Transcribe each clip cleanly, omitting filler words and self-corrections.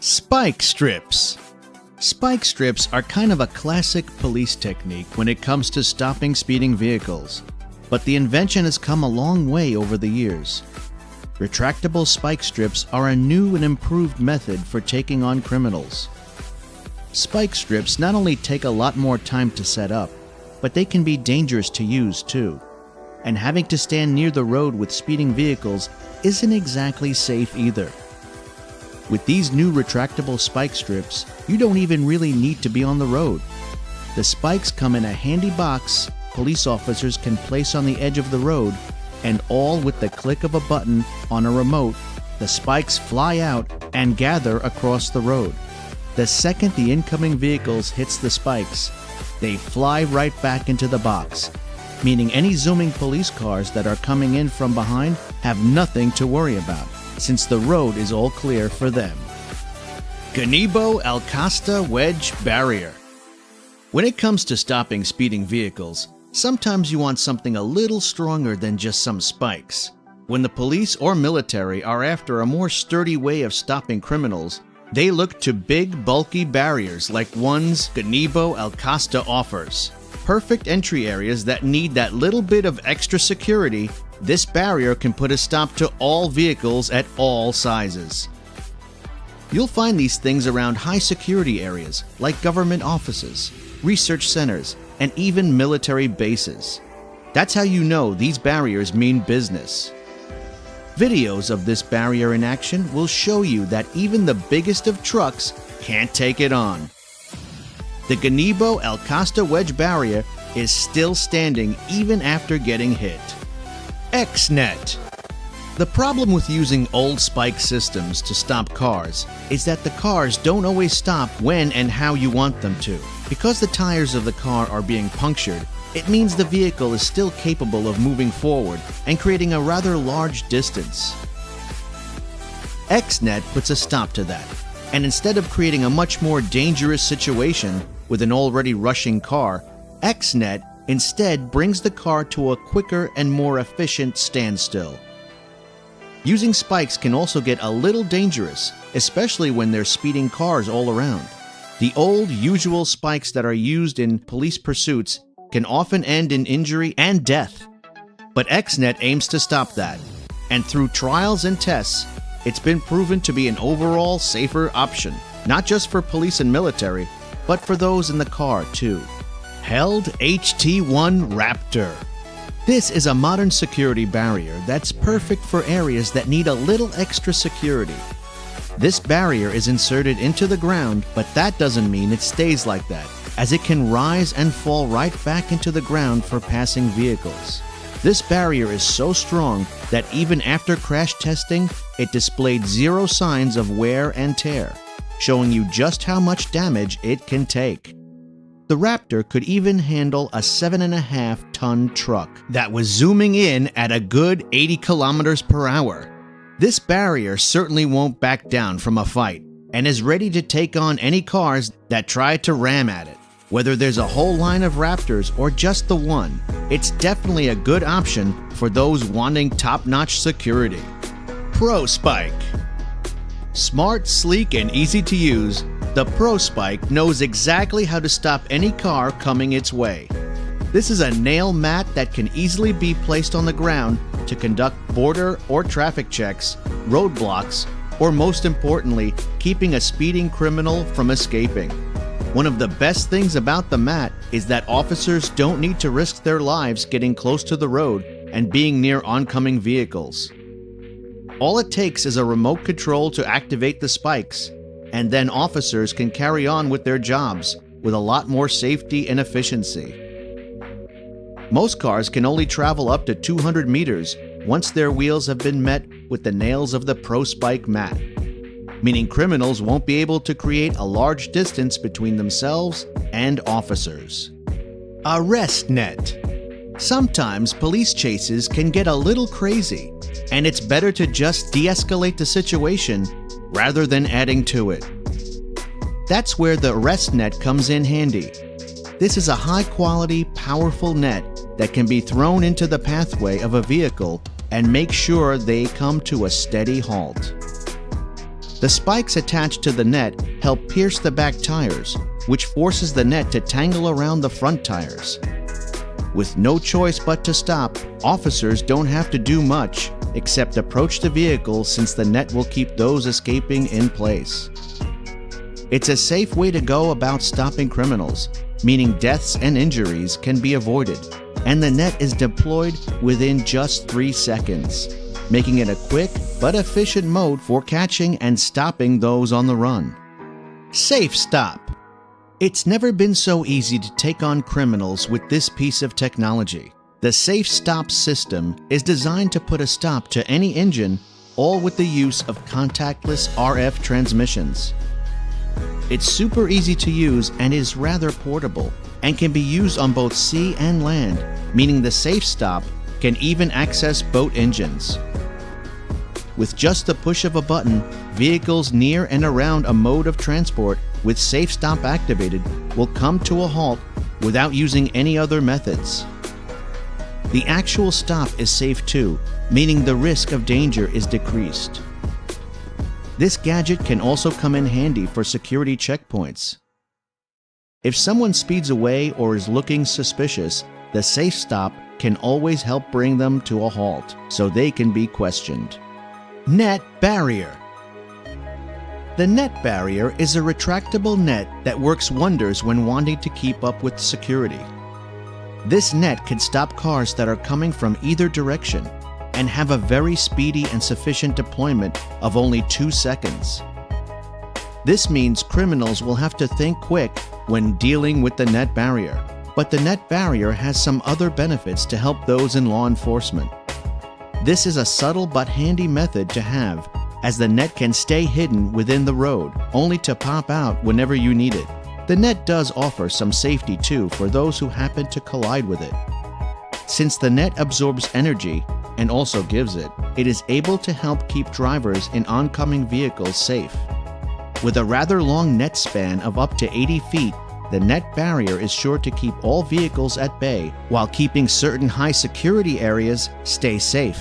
Spike strips. Spike strips are kind of a classic police technique when it comes to stopping speeding vehicles, but the invention has come a long way over the years. Retractable spike strips are a new and improved method for taking on criminals. Spike strips not only take a lot more time to set up, but they can be dangerous to use too. And having to stand near the road with speeding vehicles isn't exactly safe either. With these new retractable spike strips, you don't even really need to be on the road. The spikes come in a handy box police officers can place on the edge of the road, and all with the click of a button on a remote, the spikes fly out and gather across the road. The second the incoming vehicles hits the spikes, they fly right back into the box, meaning any zooming police cars that are coming in from behind have nothing to worry about, since the road is all clear for them. Gazebo Alcasta Wedge Barrier. When it comes to stopping speeding vehicles, sometimes you want something a little stronger than just some spikes. When the police or military are after a more sturdy way of stopping criminals, they look to big, bulky barriers like ones Gazebo Alcasta offers. Perfect entry areas that need that little bit of extra security, this barrier can put a stop to all vehicles at all sizes. You'll find these things around high security areas like government offices, research centers, and even military bases. That's how you know these barriers mean business. Videos of this barrier in action will show you that even the biggest of trucks can't take it on. The Gazebo Alcasta Wedge Barrier is still standing even after getting hit. X-Net. The problem with using old spike systems to stop cars is that the cars don't always stop when and how you want them to. Because the tires of the car are being punctured, it means the vehicle is still capable of moving forward and creating a rather large distance. X-Net puts a stop to that, and instead of creating a much more dangerous situation with an already rushing car, X-Net instead brings the car to a quicker and more efficient standstill. Using spikes can also get a little dangerous, especially when there's speeding cars all around. The old, usual spikes that are used in police pursuits can often end in injury and death. But X-Net aims to stop that, and through trials and tests, it's been proven to be an overall safer option, not just for police and military, but for those in the car too. Held HT1 Raptor. This is a modern security barrier that's perfect for areas that need a little extra security. This barrier is inserted into the ground, but that doesn't mean it stays like that, as it can rise and fall right back into the ground for passing vehicles. This barrier is so strong that even after crash testing, it displayed zero signs of wear and tear, showing you just how much damage it can take. The Raptor could even handle a 7.5-ton truck that was zooming in at a good 80 kilometers per hour. This barrier certainly won't back down from a fight and is ready to take on any cars that try to ram at it. Whether there's a whole line of Raptors or just the one, it's definitely a good option for those wanting top-notch security. Pro Spike. Smart, sleek, and easy to use, the Pro Spike knows exactly how to stop any car coming its way. This is a nail mat that can easily be placed on the ground to conduct border or traffic checks, roadblocks, or most importantly, keeping a speeding criminal from escaping. One of the best things about the mat is that officers don't need to risk their lives getting close to the road and being near oncoming vehicles. All it takes is a remote control to activate the spikes, and then officers can carry on with their jobs with a lot more safety and efficiency. Most cars can only travel up to 200 meters once their wheels have been met with the nails of the Pro Spike mat, meaning criminals won't be able to create a large distance between themselves and officers. Arrest Net. Sometimes police chases can get a little crazy, and it's better to just de-escalate the situation rather than adding to it. That's where the Arrest Net comes in handy. This is a high-quality, powerful net that can be thrown into the pathway of a vehicle and make sure they come to a steady halt. The spikes attached to the net help pierce the back tires, which forces the net to tangle around the front tires. With no choice but to stop, officers don't have to do much except approach the vehicle, since the net will keep those escaping in place. It's a safe way to go about stopping criminals, meaning deaths and injuries can be avoided, and the net is deployed within just 3 seconds, making it a quick but efficient mode for catching and stopping those on the run. Safe Stop. It's never been so easy to take on criminals with this piece of technology. The Safe Stop system is designed to put a stop to any engine, all with the use of contactless RF transmissions. It's super easy to use and is rather portable, and can be used on both sea and land, meaning the Safe Stop can even access boat engines. With just the push of a button, vehicles near and around a mode of transport with Safe Stop activated will come to a halt without using any other methods. The actual stop is safe too, meaning the risk of danger is decreased. This gadget can also come in handy for security checkpoints. If someone speeds away or is looking suspicious, the Safe Stop can always help bring them to a halt so they can be questioned. Net barrier. The net barrier is a retractable net that works wonders when wanting to keep up with security. This net can stop cars that are coming from either direction and have a very speedy and sufficient deployment of only 2 seconds. This means criminals will have to think quick when dealing with the net barrier, but the net barrier has some other benefits to help those in law enforcement. This is a subtle but handy method to have, as the net can stay hidden within the road, only to pop out whenever you need it. The net does offer some safety too for those who happen to collide with it. Since the net absorbs energy and also gives it, it is able to help keep drivers in oncoming vehicles safe. With a rather long net span of up to 80 feet, the net barrier is sure to keep all vehicles at bay while keeping certain high security areas stay safe.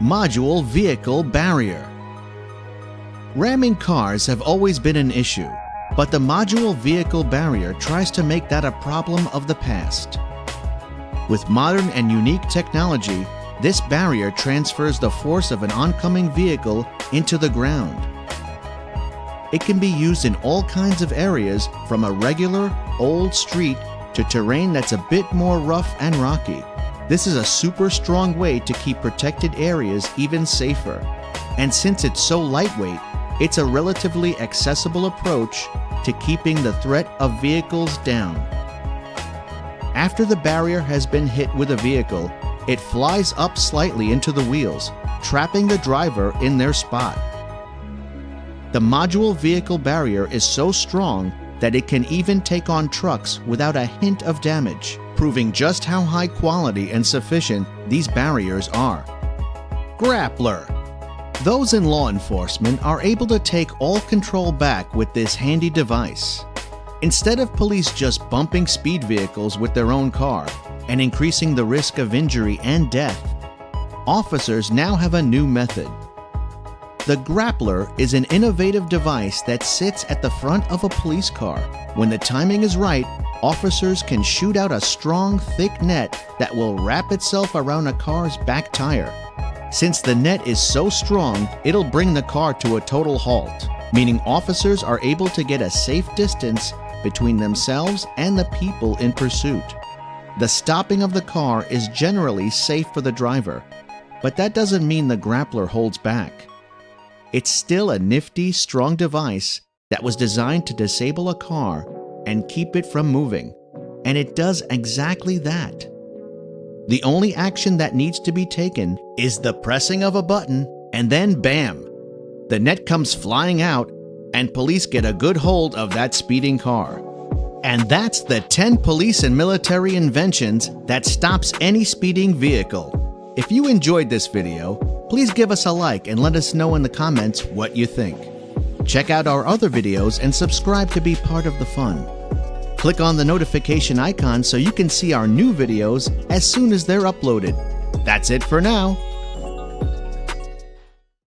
Module vehicle barrier. Ramming cars have always been an issue, but the module vehicle barrier tries to make that a problem of the past. With modern and unique technology, this barrier transfers the force of an oncoming vehicle into the ground. It can be used in all kinds of areas, from a regular, old street to terrain that's a bit more rough and rocky. This is a super strong way to keep protected areas even safer. And since it's so lightweight, it's a relatively accessible approach to keeping the threat of vehicles down. After the barrier has been hit with a vehicle, it flies up slightly into the wheels, trapping the driver in their spot. The module vehicle barrier is so strong that it can even take on trucks without a hint of damage, proving just how high quality and sufficient these barriers are. Grappler. Those in law enforcement are able to take all control back with this handy device. Instead of police just bumping speed vehicles with their own car and increasing the risk of injury and death, officers now have a new method. The grappler is an innovative device that sits at the front of a police car. When the timing is right, officers can shoot out a strong, thick net that will wrap itself around a car's back tire. Since the net is so strong, it'll bring the car to a total halt, meaning officers are able to get a safe distance between themselves and the people in pursuit. The stopping of the car is generally safe for the driver, but that doesn't mean the grappler holds back. It's still a nifty, strong device that was designed to disable a car and keep it from moving, and it does exactly that. The only action that needs to be taken is the pressing of a button, and then bam! The net comes flying out, and police get a good hold of that speeding car. And that's the 10 police and military inventions that stops any speeding vehicle. If you enjoyed this video, please give us a like and let us know in the comments what you think. Check out our other videos and subscribe to be part of the fun. Click on the notification icon so you can see our new videos as soon as they're uploaded. That's it for now.